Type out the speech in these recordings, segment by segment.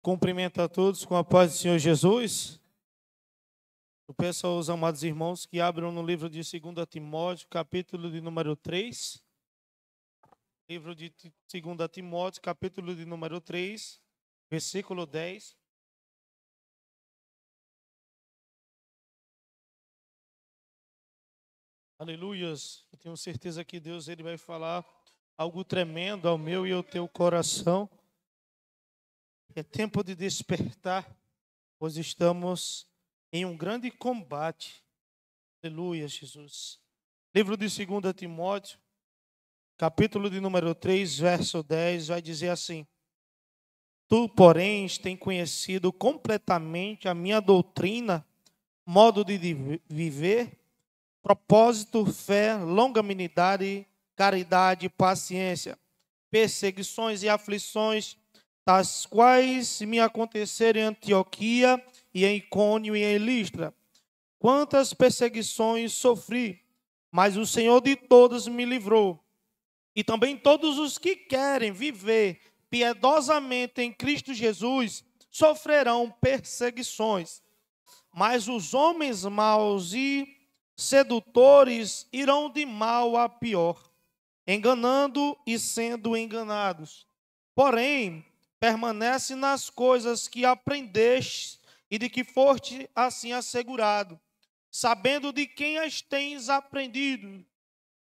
Cumprimento a todos com a paz do Senhor Jesus. Eu peço aos amados irmãos que abram no livro de 2 Timóteo, capítulo de número 3. Livro de 2 Timóteo, capítulo de número 3, versículo 10. Aleluias. Eu tenho certeza que Deus ele vai falar algo tremendo ao meu e ao teu coração. É tempo de despertar, pois estamos em um grande combate. Aleluia, Jesus. Livro de 2 Timóteo, capítulo de número 3, verso 10, vai dizer assim: Tu, porém, tens conhecido completamente a minha doutrina, modo de viver, propósito, fé, longanimidade, caridade, paciência, perseguições e aflições, das quais me aconteceram em Antioquia e em Icônio e em Listra. Quantas perseguições sofri, mas o Senhor de todas me livrou. E também todos os que querem viver piedosamente em Cristo Jesus sofrerão perseguições. Mas os homens maus e sedutores irão de mal a pior, enganando e sendo enganados. Porém, permanece nas coisas que aprendeste e de que foste assim assegurado, sabendo de quem as tens aprendido,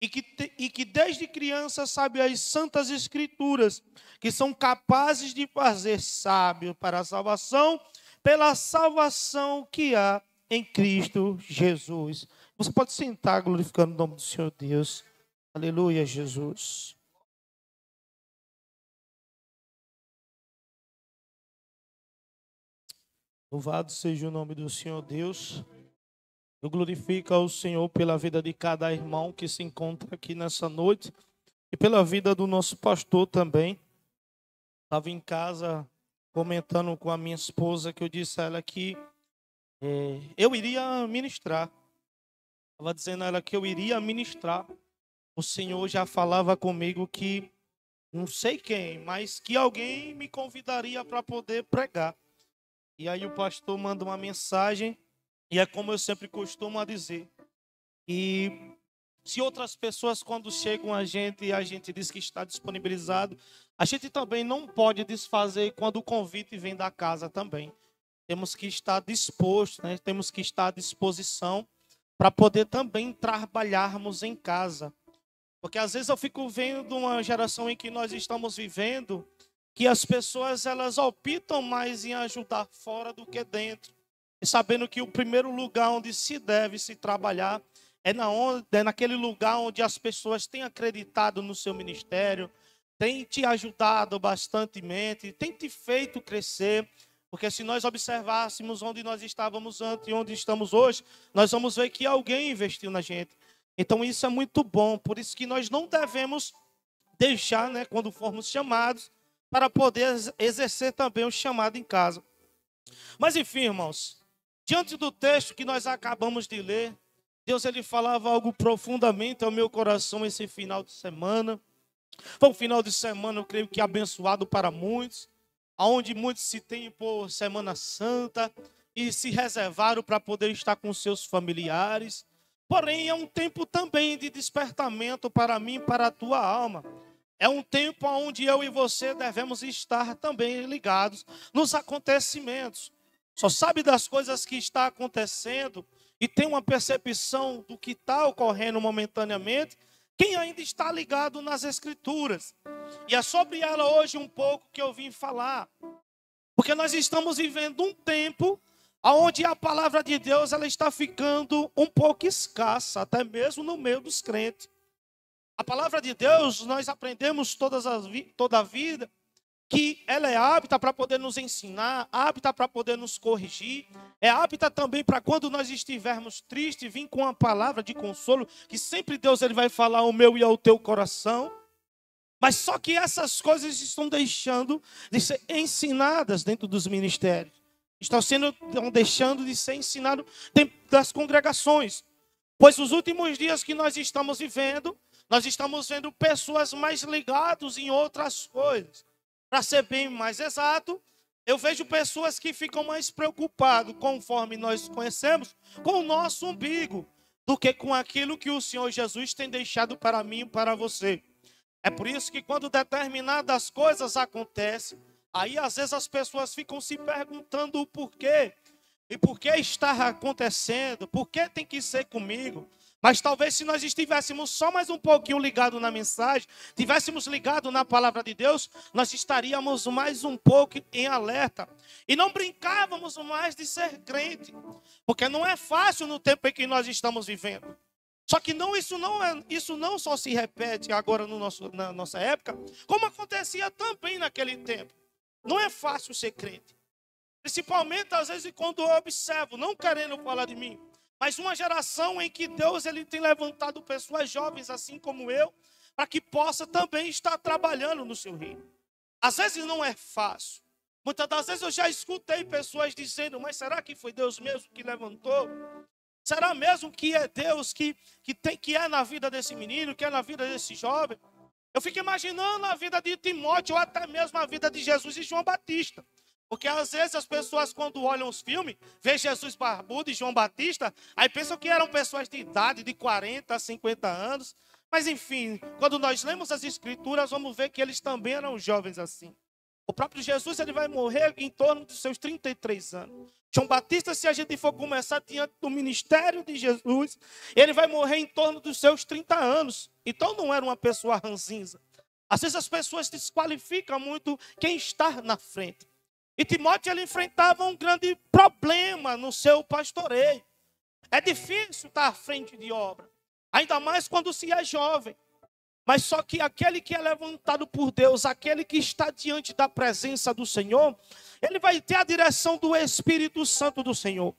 e que desde criança sabe as santas escrituras, que são capazes de fazer sábio para a salvação, pela salvação que há em Cristo Jesus. Você pode sentar glorificando o nome do Senhor Deus. Aleluia, Jesus. Louvado seja o nome do Senhor Deus. Eu glorifico ao Senhor pela vida de cada irmão que se encontra aqui nessa noite e pela vida do nosso pastor também. Estava em casa comentando com a minha esposa que eu disse a ela que eu iria ministrar. Estava dizendo a ela que eu iria ministrar. O Senhor já falava comigo que, não sei quem, mas que alguém me convidaria para poder pregar. E aí o pastor manda uma mensagem, e é como eu sempre costumo dizer. E se outras pessoas, quando chegam a gente diz que está disponibilizado, a gente também não pode desfazer quando o convite vem da casa também. Temos que estar disposto, né? Temos que estar à disposição para poder também trabalharmos em casa. Porque às vezes eu fico vendo uma geração em que nós estamos vivendo, que as pessoas elas optam mais em ajudar fora do que dentro. E sabendo que o primeiro lugar onde se deve se trabalhar é naquele lugar onde as pessoas têm acreditado no seu ministério, têm te ajudado bastantemente, têm te feito crescer. Porque se nós observássemos onde nós estávamos antes e onde estamos hoje, nós vamos ver que alguém investiu na gente. Então isso é muito bom, por isso que nós não devemos deixar, né, quando formos chamados, para poder exercer também o chamado em casa. Mas enfim, irmãos, diante do texto que nós acabamos de ler, Deus ele falava algo profundamente ao meu coração esse final de semana. Foi um final de semana, eu creio que abençoado para muitos, onde muitos se têm por Semana Santa e se reservaram para poder estar com seus familiares. Porém, é um tempo também de despertamento para mim e para a tua alma. É um tempo onde eu e você devemos estar também ligados nos acontecimentos. Só sabe das coisas que está acontecendo e tem uma percepção do que está ocorrendo momentaneamente quem ainda está ligado nas Escrituras. E é sobre ela hoje um pouco que eu vim falar. Porque nós estamos vivendo um tempo onde a palavra de Deus ela está ficando um pouco escassa, até mesmo no meio dos crentes. A palavra de Deus, nós aprendemos toda a vida que ela é apta para poder nos ensinar, apta para poder nos corrigir, é apta também para quando nós estivermos tristes, vir com uma palavra de consolo, que sempre Deus ele vai falar ao meu e ao teu coração. Mas só que essas coisas estão deixando de ser ensinadas dentro dos ministérios. Estão deixando de ser ensinadas dentro das congregações. Pois os últimos dias que nós estamos vivendo, nós estamos vendo pessoas mais ligadas em outras coisas. Para ser bem mais exato, Eu vejo pessoas que ficam mais preocupadas, conforme nós conhecemos, com o nosso umbigo, do que com aquilo que o Senhor Jesus tem deixado para mim e para você. É por isso que quando determinadas coisas acontecem, aí às vezes as pessoas ficam se perguntando o porquê. E por que está acontecendo? Por que tem que ser comigo? Mas talvez se nós estivéssemos só mais um pouquinho ligados na mensagem, tivéssemos ligado na palavra de Deus, nós estaríamos mais um pouco em alerta. E não brincávamos mais de ser crente. Porque não é fácil no tempo em que nós estamos vivendo. Só que isso não só se repete agora na nossa época, como acontecia também naquele tempo. Não é fácil ser crente. Principalmente às vezes quando eu observo, não querendo falar de mim, mas uma geração em que Deus ele tem levantado pessoas jovens assim como eu, para que possa também estar trabalhando no seu reino. Às vezes não é fácil. Muitas das vezes eu já escutei pessoas dizendo, mas será que foi Deus mesmo que levantou? Será mesmo que é Deus que é na vida desse menino, que é na vida desse jovem? Eu fico imaginando a vida de Timóteo, ou até mesmo a vida de Jesus e João Batista. Porque às vezes as pessoas quando olham os filmes, vê Jesus barbudo e João Batista, aí pensam que eram pessoas de idade de 40 a 50 anos. Mas enfim, quando nós lemos as escrituras, vamos ver que eles também eram jovens assim. O próprio Jesus ele vai morrer em torno dos seus 33 anos. João Batista, se a gente for começar diante do ministério de Jesus, ele vai morrer em torno dos seus 30 anos. Então não era uma pessoa ranzinza. Às vezes as pessoas desqualificam muito quem está na frente. E Timóteo ele enfrentava um grande problema no seu pastoreio. É difícil estar à frente de obra, ainda mais quando se é jovem. Mas só que aquele que é levantado por Deus, aquele que está diante da presença do Senhor, ele vai ter a direção do Espírito Santo do Senhor.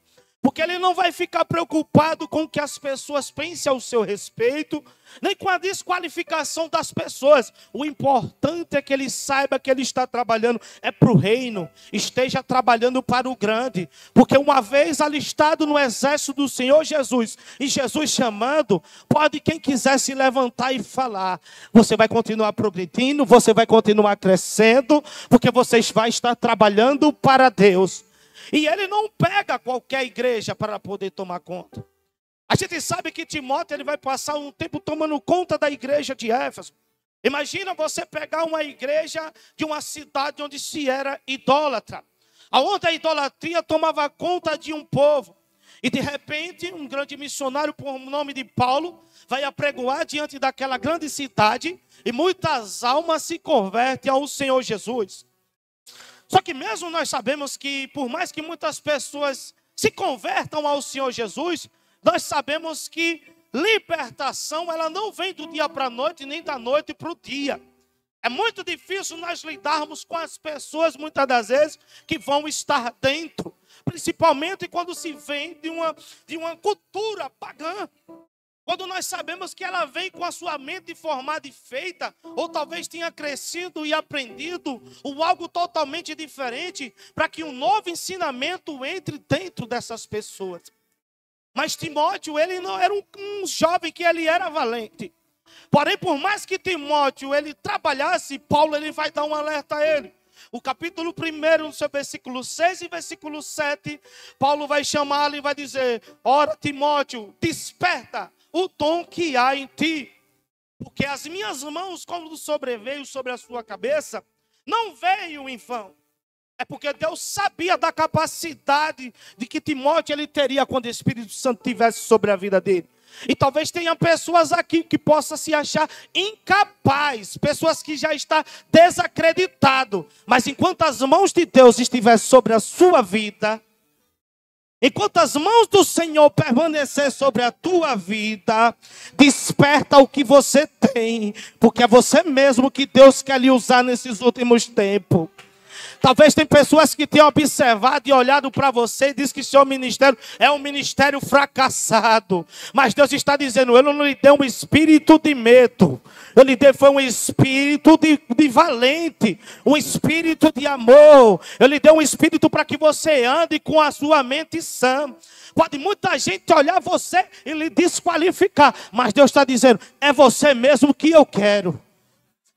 Porque ele não vai ficar preocupado com o que as pessoas pensem ao seu respeito, nem com a desqualificação das pessoas. O importante é que ele saiba que ele está trabalhando é para o reino, esteja trabalhando para o grande. Porque uma vez alistado no exército do Senhor Jesus, e Jesus chamando, pode quem quiser se levantar e falar. Você vai continuar progredindo, você vai continuar crescendo, porque você vai estar trabalhando para Deus. E ele não pega qualquer igreja para poder tomar conta. A gente sabe que Timóteo ele vai passar um tempo tomando conta da igreja de Éfeso. Imagina você pegar uma igreja de uma cidade onde se era idólatra. Onde a idolatria tomava conta de um povo. E de repente um grande missionário por nome de Paulo vai apregoar diante daquela grande cidade. E muitas almas se convertem ao Senhor Jesus. Só que mesmo nós sabemos que, por mais que muitas pessoas se convertam ao Senhor Jesus, nós sabemos que libertação, ela não vem do dia para a noite, nem da noite para o dia. É muito difícil nós lidarmos com as pessoas, muitas das vezes, que vão estar dentro. Principalmente quando se vem de uma cultura pagã. Quando nós sabemos que ela vem com a sua mente formada e feita, ou talvez tenha crescido e aprendido algo totalmente diferente, para que um novo ensinamento entre dentro dessas pessoas. Mas Timóteo, ele não era um jovem que ele era valente. Porém, por mais que Timóteo ele trabalhasse, Paulo ele vai dar um alerta a ele. O capítulo 1, no seu versículo 6 e versículo 7, Paulo vai chamá-lo e vai dizer: ora, Timóteo, desperta o dom que há em ti, porque as minhas mãos, quando sobreveio sobre a sua cabeça, não veio em vão. É porque Deus sabia da capacidade de que Timóteo ele teria quando o Espírito Santo estivesse sobre a vida dele. E talvez tenha pessoas aqui que possam se achar incapazes, pessoas que já estão desacreditadas. Mas enquanto as mãos de Deus estivessem sobre a sua vida, enquanto as mãos do Senhor permanecer sobre a tua vida, desperta o que você tem, porque é você mesmo que Deus quer lhe usar nesses últimos tempos. Talvez tem pessoas que tenham observado e olhado para você e diz que seu ministério é um ministério fracassado. Mas Deus está dizendo, eu não lhe dei um espírito de medo. Eu lhe dei foi um espírito de valente, um espírito de amor. Eu lhe dei um espírito para que você ande com a sua mente sã. Pode muita gente olhar você e lhe desqualificar. Mas Deus está dizendo, é você mesmo que eu quero.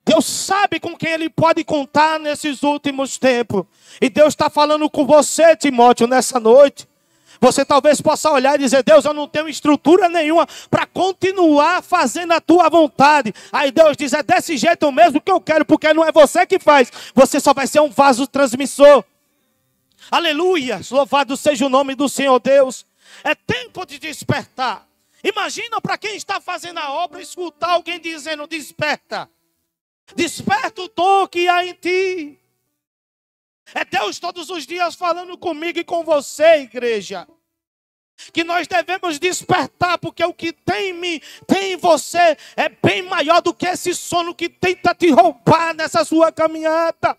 Deus sabe com quem Ele pode contar nesses últimos tempos. E Deus está falando com você, Timóteo, nessa noite. Você talvez possa olhar e dizer: Deus, eu não tenho estrutura nenhuma para continuar fazendo a tua vontade. Aí Deus diz: é desse jeito mesmo que eu quero, porque não é você que faz. Você só vai ser um vaso transmissor. Aleluia, louvado seja o nome do Senhor Deus. É tempo de despertar. Imagina para quem está fazendo a obra escutar alguém dizendo: desperta. Desperta o dom que há em ti. É Deus todos os dias falando comigo e com você, igreja. Que nós devemos despertar, porque o que tem em mim, tem em você, é bem maior do que esse sono que tenta te roubar nessa sua caminhada.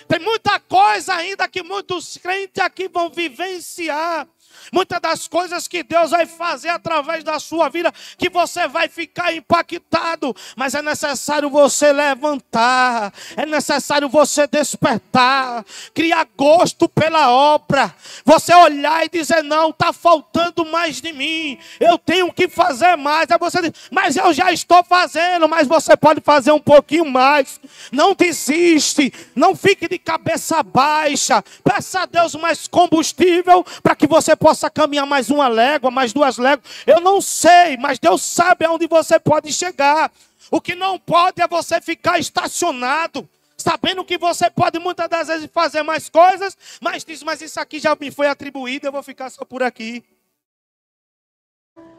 Tem muita coisa ainda que muitos crentes aqui vão vivenciar. Muitas das coisas que Deus vai fazer através da sua vida, que você vai ficar impactado. Mas é necessário você levantar. É necessário você despertar. Criar gosto pela obra. Você olhar e dizer: não, está faltando mais de mim. Eu tenho que fazer mais. Aí você diz: mas eu já estou fazendo. Mas você pode fazer um pouquinho mais. Não desiste. Não fique de cabeça baixa. Peça a Deus mais combustível para que você possa caminhar mais uma légua, mais 2 léguas. Eu não sei, mas Deus sabe aonde você pode chegar. O que não pode é você ficar estacionado, sabendo que você pode muitas das vezes fazer mais coisas, mas diz: mas isso aqui já me foi atribuído, eu vou ficar só por aqui.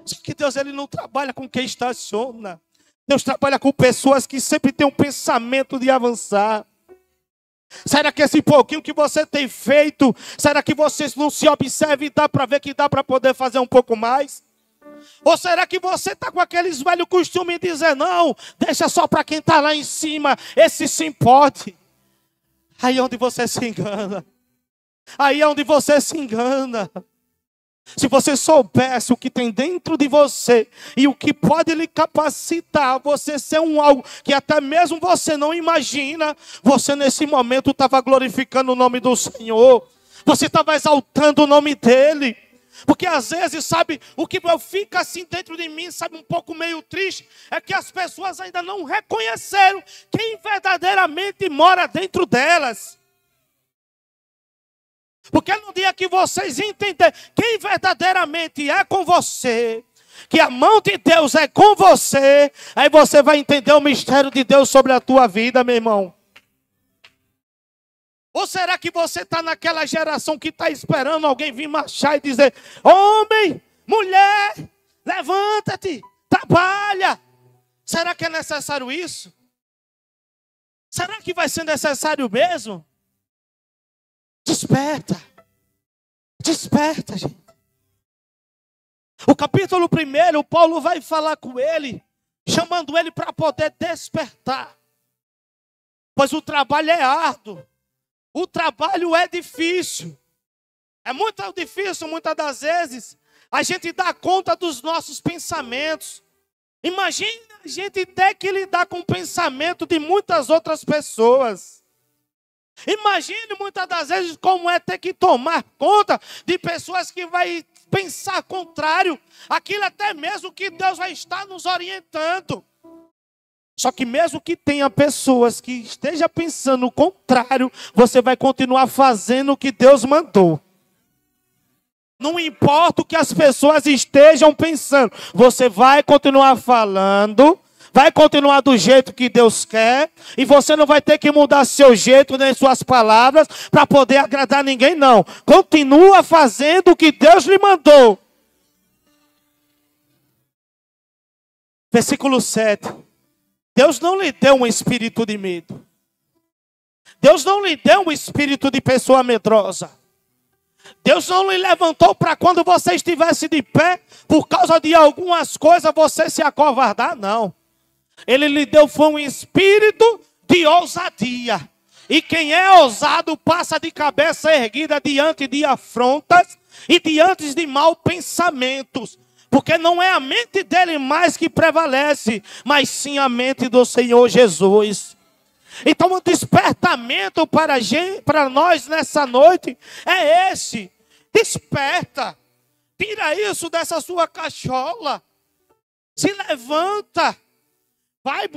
Só que Deus, Ele não trabalha com quem estaciona. Deus trabalha com pessoas que sempre têm um pensamento de avançar. Será que esse pouquinho que você tem feito, será que você não se observa e dá para ver que dá para poder fazer um pouco mais? Ou será que você está com aqueles velhos costumes de dizer: não, deixa só para quem está lá em cima, esse sim pode? Aí é onde você se engana. Aí é onde você se engana. Se você soubesse o que tem dentro de você e o que pode lhe capacitar a você ser um algo que até mesmo você não imagina, você nesse momento estava glorificando o nome do Senhor. Você estava exaltando o nome dEle. Porque às vezes, sabe, o que eu fico assim dentro de mim, sabe, um pouco meio triste, é que as pessoas ainda não reconheceram quem verdadeiramente mora dentro delas. Porque no dia que vocês entenderem quem verdadeiramente é com você, que a mão de Deus é com você, aí você vai entender o mistério de Deus sobre a tua vida, meu irmão. Ou será que você está naquela geração que está esperando alguém vir marchar e dizer: homem, mulher, levanta-te, trabalha. Será que é necessário isso? Será que vai ser necessário mesmo? Desperta. Desperta, gente. O capítulo 1, Paulo vai falar com ele, chamando ele para poder despertar. Pois o trabalho é árduo. O trabalho é difícil. É muito difícil, muitas das vezes, a gente dar conta dos nossos pensamentos. Imagine a gente ter que lidar com o pensamento de muitas outras pessoas. Imagine muitas das vezes como é ter que tomar conta de pessoas que vai pensar contrário àquilo até mesmo que Deus vai estar nos orientando. Só que mesmo que tenha pessoas que estejam pensando o contrário, você vai continuar fazendo o que Deus mandou. Não importa o que as pessoas estejam pensando, você vai continuar falando, vai continuar do jeito que Deus quer, e você não vai ter que mudar seu jeito nem suas palavras para poder agradar ninguém, não. Continua fazendo o que Deus lhe mandou. Versículo 7. Deus não lhe deu um espírito de medo. Deus não lhe deu um espírito de pessoa medrosa. Deus não lhe levantou para quando você estivesse de pé, por causa de algumas coisas, você se acovardar, não. Ele lhe deu foi um espírito de ousadia. E quem é ousado passa de cabeça erguida diante de afrontas e diante de maus pensamentos. Porque não é a mente dele mais que prevalece, mas sim a mente do Senhor Jesus. Então o despertamento para nós nessa noite é esse. Desperta. Tira isso dessa sua cachola. Se levanta. Vai,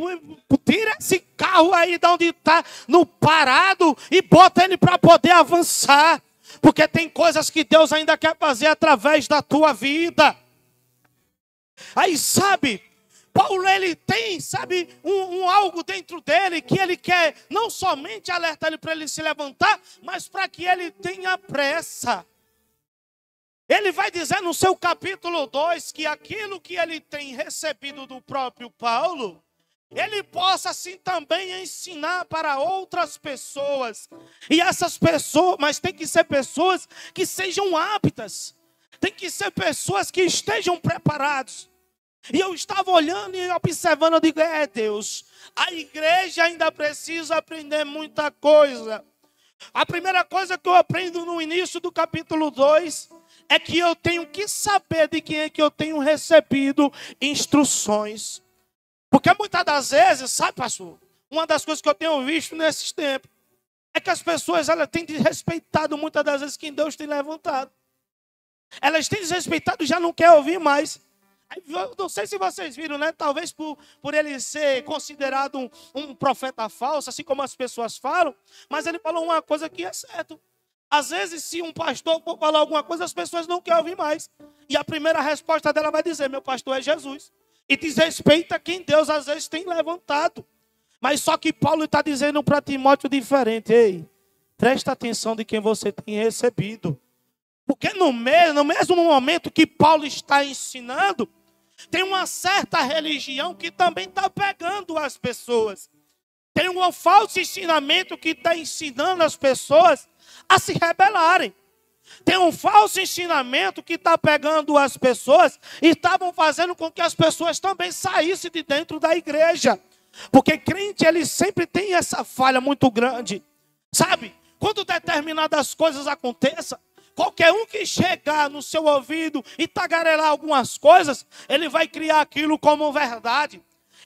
tira esse carro aí de onde está, no parado, e bota ele para poder avançar. Porque tem coisas que Deus ainda quer fazer através da tua vida. Aí, sabe, Paulo, ele tem, sabe, um algo dentro dele que ele quer não somente alertar ele para ele se levantar, mas para que ele tenha pressa. Ele vai dizer no seu capítulo 2 que aquilo que ele tem recebido do próprio Paulo, ele possa assim também ensinar para outras pessoas. E essas pessoas, mas tem que ser pessoas que sejam aptas. Tem que ser pessoas que estejam preparadas. E eu estava olhando e observando, eu digo, Deus, a igreja ainda precisa aprender muita coisa. A primeira coisa que eu aprendo no início do capítulo 2 é que eu tenho que saber de quem é que eu tenho recebido instruções. Porque muitas das vezes, sabe, pastor, uma das coisas que eu tenho visto nesses tempos é que as pessoas elas têm desrespeitado muitas das vezes quem Deus tem levantado. Elas têm desrespeitado e já não querem ouvir mais. Eu não sei se vocês viram, né? Talvez por ele ser considerado um profeta falso, assim como as pessoas falam, mas ele falou uma coisa que é certo. Às vezes, se um pastor for falar alguma coisa, as pessoas não querem ouvir mais. E a primeira resposta dela vai dizer, meu pastor é Jesus. E desrespeita quem Deus às vezes tem levantado. Mas só que Paulo está dizendo para Timóteo diferente. Ei, presta atenção de quem você tem recebido. Porque no mesmo momento que Paulo está ensinando, tem uma certa religião que também está pegando as pessoas. Tem um falso ensinamento que está ensinando as pessoas a se rebelarem. Tem um falso ensinamento que está pegando as pessoas e estavam fazendo com que as pessoas também saíssem de dentro da igreja. Porque crente, ele sempre tem essa falha muito grande. Sabe, quando determinadas coisas aconteçam, qualquer um que chegar no seu ouvido e tagarelar algumas coisas, ele vai criar aquilo como verdade.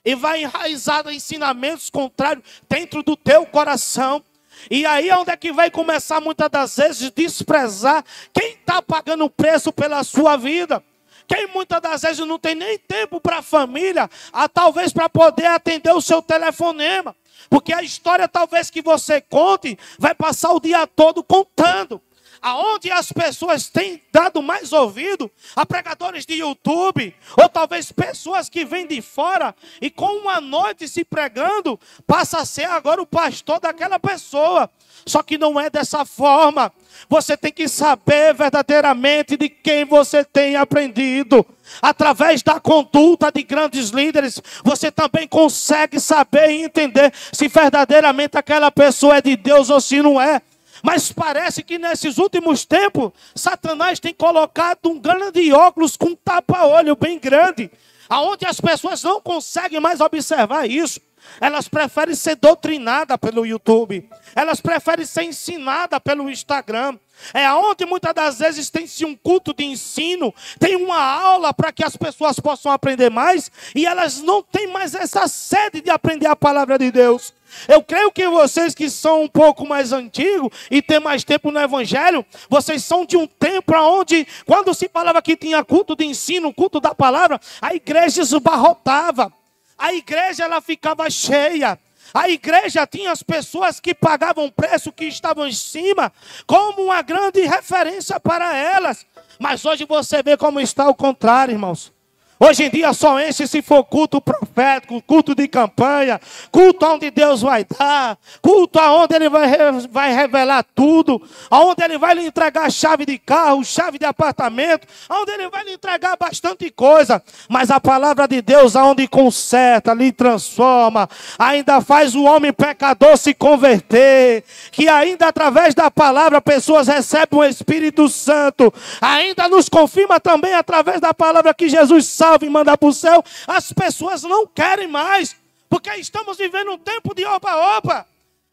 E vai enraizar ensinamentos contrários dentro do teu coração. E aí é onde é que vai começar muitas das vezes desprezar quem está pagando o preço pela sua vida. Quem muitas das vezes não tem nem tempo para a família, talvez para poder atender o seu telefonema. Porque a história talvez que você conte, vai passar o dia todo contando. Aonde as pessoas têm dado mais ouvido a pregadores de YouTube, ou talvez pessoas que vêm de fora e com uma noite se pregando, passa a ser agora o pastor daquela pessoa. Só que não é dessa forma. Você tem que saber verdadeiramente de quem você tem aprendido. Através da conduta de grandes líderes, você também consegue saber e entender se verdadeiramente aquela pessoa é de Deus ou se não é. Mas parece que nesses últimos tempos, Satanás tem colocado um grande óculos com um tapa-olho bem grande, aonde as pessoas não conseguem mais observar isso. Elas preferem ser doutrinadas pelo YouTube. Elas preferem ser ensinadas pelo Instagram. É onde muitas das vezes tem-se um culto de ensino, tem uma aula para que as pessoas possam aprender mais, e elas não têm mais essa sede de aprender a palavra de Deus. Eu creio que vocês que são um pouco mais antigos e têm mais tempo no Evangelho, vocês são de um tempo onde, quando se falava que tinha culto de ensino, culto da palavra, a igreja esbarrotava. A igreja ela ficava cheia. A igreja tinha as pessoas que pagavam preço, que estavam em cima, como uma grande referência para elas. Mas hoje você vê como está o contrário, irmãos. Hoje em dia só enche se for culto profético, culto de campanha, culto onde Deus vai dar, culto onde Ele vai revelar tudo, onde Ele vai lhe entregar chave de carro, chave de apartamento, onde Ele vai lhe entregar bastante coisa. Mas a palavra de Deus, aonde conserta, lhe transforma, ainda faz o homem pecador se converter, que ainda através da palavra pessoas recebem o Espírito Santo, ainda nos confirma também através da palavra que Jesus salva e mandar para o céu. As pessoas não querem mais, porque estamos vivendo um tempo de opa-opa.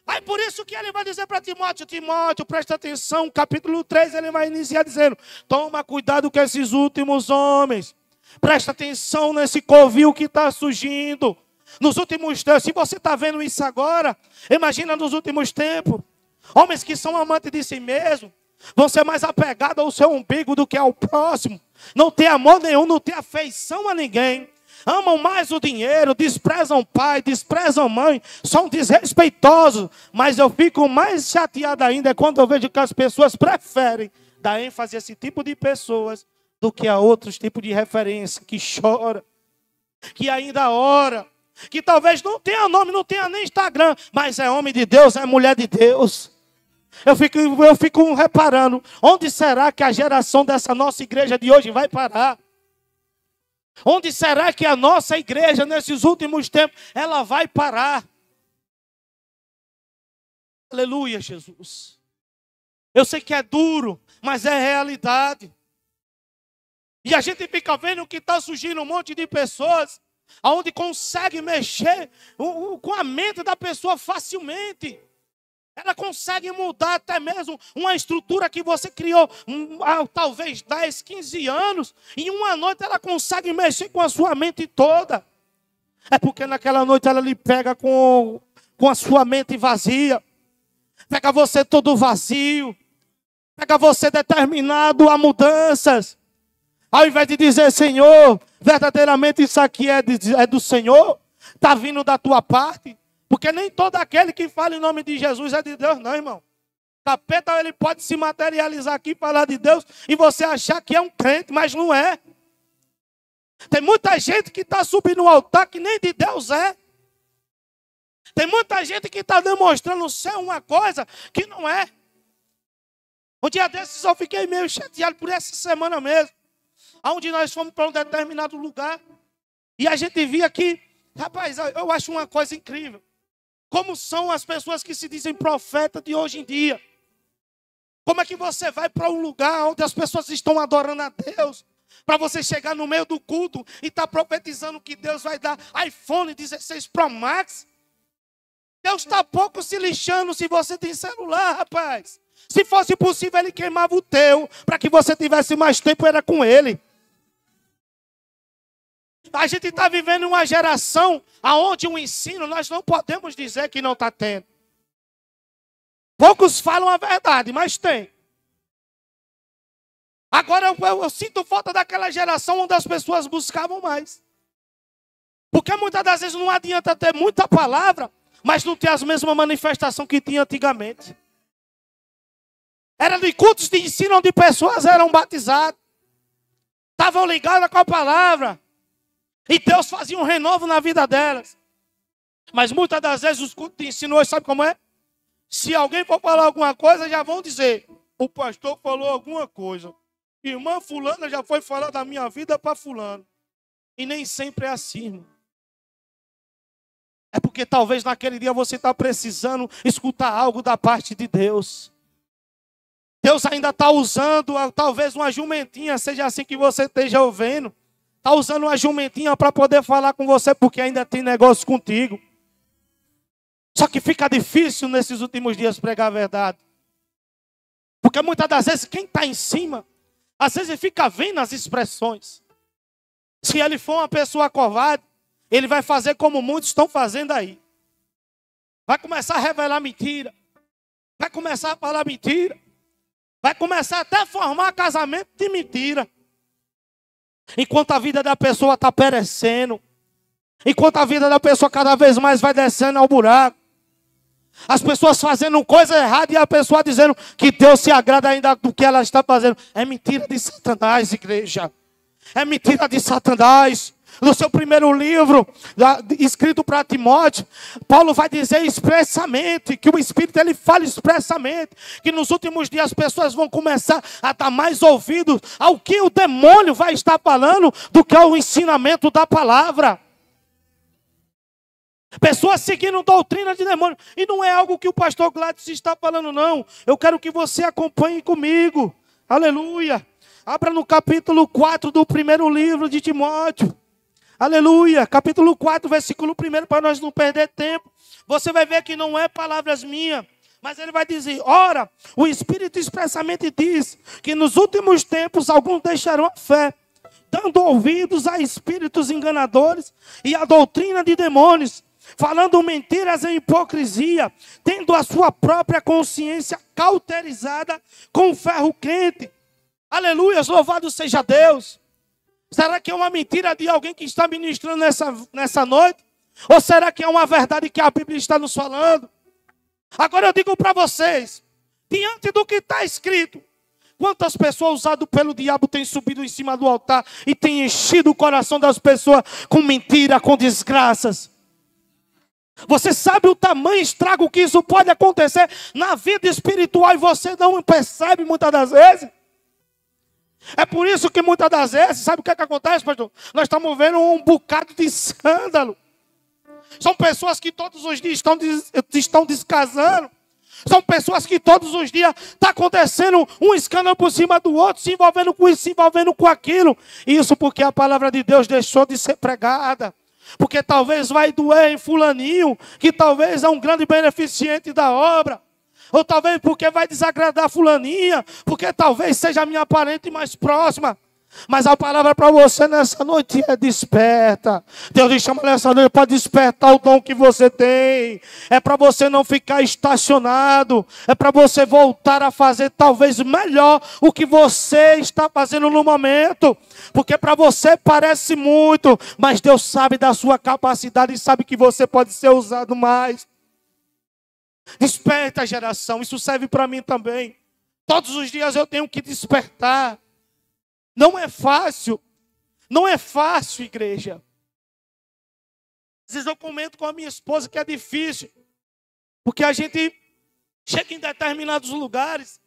Aí por isso que ele vai dizer para Timóteo, Timóteo, presta atenção, capítulo 3, ele vai iniciar dizendo, toma cuidado com esses últimos homens, presta atenção nesse covil que está surgindo, nos últimos tempos. Se você está vendo isso agora, imagina nos últimos tempos, homens que são amantes de si mesmos, vão ser mais apegados ao seu umbigo do que ao próximo, não ter amor nenhum, não ter afeição a ninguém. amam mais o dinheiro, desprezam pai, desprezam mãe, são desrespeitosos. Mas eu fico mais chateado ainda quando eu vejo que as pessoas preferem dar ênfase a esse tipo de pessoas do que a outros tipos de referência, que chora, que ainda ora, que talvez não tenha nome, não tenha nem Instagram, mas é homem de Deus, é mulher de Deus. Eu fico reparando, onde será que a geração dessa nossa igreja de hoje vai parar? Onde será que a nossa igreja, nesses últimos tempos, ela vai parar? Aleluia, Jesus. Eu sei que é duro, mas é realidade. E a gente fica vendo que está surgindo um monte de pessoas onde consegue mexer com a mente da pessoa facilmente. Ela consegue mudar até mesmo uma estrutura que você criou há talvez 10, 15 anos. Em uma noite ela consegue mexer com a sua mente toda. É porque naquela noite ela lhe pega com a sua mente vazia. Pega você todo vazio. Pega você determinado a mudanças. Ao invés de dizer, Senhor, verdadeiramente isso aqui é do Senhor. Está vindo da tua parte. Porque nem todo aquele que fala em nome de Jesus é de Deus, não, irmão. Capeta, ele pode se materializar aqui e falar de Deus e você achar que é um crente, mas não é. Tem muita gente que está subindo no altar que nem de Deus é. Tem muita gente que está demonstrando ser uma coisa que não é. Um dia desses eu fiquei meio chateado por essa semana mesmo. Onde nós fomos para um determinado lugar. E a gente via que, rapaz, eu acho uma coisa incrível. Como são as pessoas que se dizem profeta de hoje em dia? Como é que você vai para um lugar onde as pessoas estão adorando a Deus? Para você chegar no meio do culto e estar profetizando que Deus vai dar iPhone 16 Pro Max? Deus está pouco se lixando se você tem celular, rapaz. Se fosse possível, Ele queimava o teu, para que você tivesse mais tempo, era com Ele. A gente está vivendo uma geração onde o ensino nós não podemos dizer que não está tendo. Poucos falam a verdade, mas tem. Agora eu sinto falta daquela geração onde as pessoas buscavam mais. Porque muitas das vezes não adianta ter muita palavra, mas não ter as mesmas manifestações que tinha antigamente. Era de cultos de ensino onde pessoas eram batizadas. Estavam ligadas com a palavra. E Deus fazia um renovo na vida delas. Mas muitas das vezes os cultos de ensino hoje, sabe como é? Se alguém for falar alguma coisa, já vão dizer, o pastor falou alguma coisa. Irmã fulana já foi falar da minha vida para fulano. E nem sempre é assim, irmão. É porque talvez naquele dia você está precisando escutar algo da parte de Deus. Deus ainda está usando talvez uma jumentinha, seja assim que você esteja ouvindo. Está usando uma jumentinha para poder falar com você, porque ainda tem negócio contigo. Só que fica difícil nesses últimos dias pregar a verdade. Porque muitas das vezes quem está em cima, às vezes fica vendo as expressões. Se ele for uma pessoa covarde, ele vai fazer como muitos estão fazendo aí. Vai começar a revelar mentira. Vai começar a falar mentira. Vai começar até a formar casamento de mentira. Enquanto a vida da pessoa está perecendo. Enquanto a vida da pessoa cada vez mais vai descendo ao buraco. As pessoas fazendo coisa errada e a pessoa dizendo que Deus se agrada ainda do que ela está fazendo. É mentira de Satanás, igreja. É mentira de Satanás. No seu primeiro livro, escrito para Timóteo, Paulo vai dizer expressamente, que o Espírito ele fala expressamente, que nos últimos dias as pessoas vão começar a dar mais ouvidos ao que o demônio vai estar falando do que ao ensinamento da palavra. Pessoas seguindo doutrina de demônio. E não é algo que o pastor Gladys está falando, não. Eu quero que você acompanhe comigo. Aleluia. Abra no capítulo 4 do primeiro livro de Timóteo. Aleluia. Capítulo 4, versículo 1, para nós não perder tempo. Você vai ver que não é palavras minhas. Mas ele vai dizer, ora, o Espírito expressamente diz que nos últimos tempos alguns deixarão a fé, dando ouvidos a espíritos enganadores e a doutrina de demônios, falando mentiras e hipocrisia, tendo a sua própria consciência cauterizada com ferro quente. Aleluia, louvado seja Deus. Será que é uma mentira de alguém que está ministrando nessa noite? Ou será que é uma verdade que a Bíblia está nos falando? Agora eu digo para vocês, diante do que está escrito, quantas pessoas usadas pelo diabo têm subido em cima do altar e têm enchido o coração das pessoas com mentira, com desgraças? Você sabe o tamanho estrago que isso pode acontecer na vida espiritual e você não percebe muitas das vezes? É por isso que muitas das vezes, sabe o que acontece, pastor? Nós estamos vendo um bocado de escândalo. São pessoas que todos os dias estão descasando. São pessoas que todos os dias está acontecendo um escândalo por cima do outro, se envolvendo com isso, se envolvendo com aquilo. Isso porque a palavra de Deus deixou de ser pregada. Porque talvez vai doer em fulaninho, que talvez é um grande beneficiente da obra. Ou talvez porque vai desagradar fulaninha, porque talvez seja a minha parente mais próxima. Mas a palavra para você nessa noite é desperta. Deus lhe chama nessa noite para despertar o dom que você tem. É para você não ficar estacionado. É para você voltar a fazer talvez melhor o que você está fazendo no momento. Porque para você parece muito, mas Deus sabe da sua capacidade e sabe que você pode ser usado mais. Desperta, geração, isso serve para mim também. Todos os dias eu tenho que despertar. Não é fácil, igreja. Às vezes eu comento com a minha esposa que é difícil, porque a gente chega em determinados lugares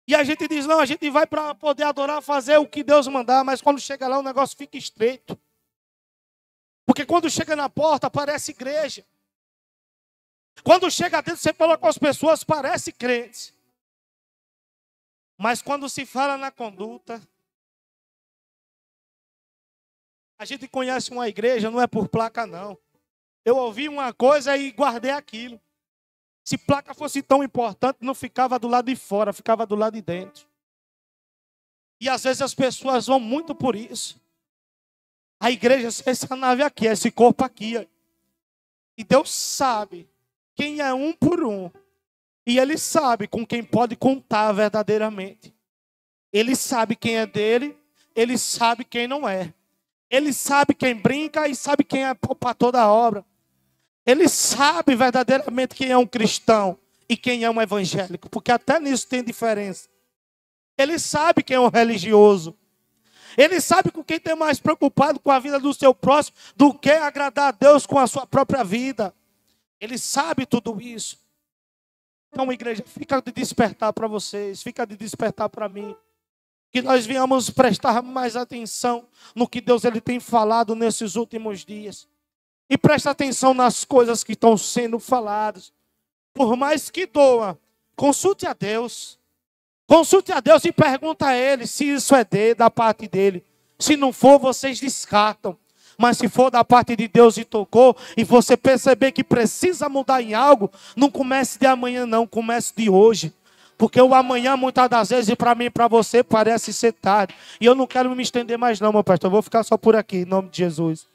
e a gente diz, não, a gente vai para poder adorar, fazer o que Deus mandar, mas quando chega lá o negócio fica estreito. Porque quando chega na porta parece igreja. Quando chega dentro, você fala com as pessoas, parece crente. Mas quando se fala na conduta, a gente conhece uma igreja, não é por placa, não. Eu ouvi uma coisa e guardei aquilo. Se placa fosse tão importante, não ficava do lado de fora, ficava do lado de dentro. E às vezes as pessoas vão muito por isso. A igreja é essa nave aqui, é esse corpo aqui. E Deus sabe quem é um por um. E Ele sabe com quem pode contar verdadeiramente. Ele sabe quem é dele, Ele sabe quem não é. Ele sabe quem brinca e sabe quem é para toda a obra. Ele sabe verdadeiramente quem é um cristão e quem é um evangélico. Porque até nisso tem diferença. Ele sabe quem é um religioso. Ele sabe com quem tem mais preocupado com a vida do seu próximo do que agradar a Deus com a sua própria vida. Ele sabe tudo isso. Então, igreja, fica de despertar para vocês, fica de despertar para mim. Que nós venhamos prestar mais atenção no que Deus ele tem falado nesses últimos dias. E presta atenção nas coisas que estão sendo faladas. Por mais que doa, consulte a Deus. Consulte a Deus e pergunta a Ele se isso é da parte dEle. Se não for, vocês descartam. Mas se for da parte de Deus e tocou, e você perceber que precisa mudar em algo, não comece de amanhã não, comece de hoje. Porque o amanhã, muitas das vezes, para mim e para você, parece ser tarde. E eu não quero me estender mais não, meu pastor. Eu vou ficar só por aqui, em nome de Jesus.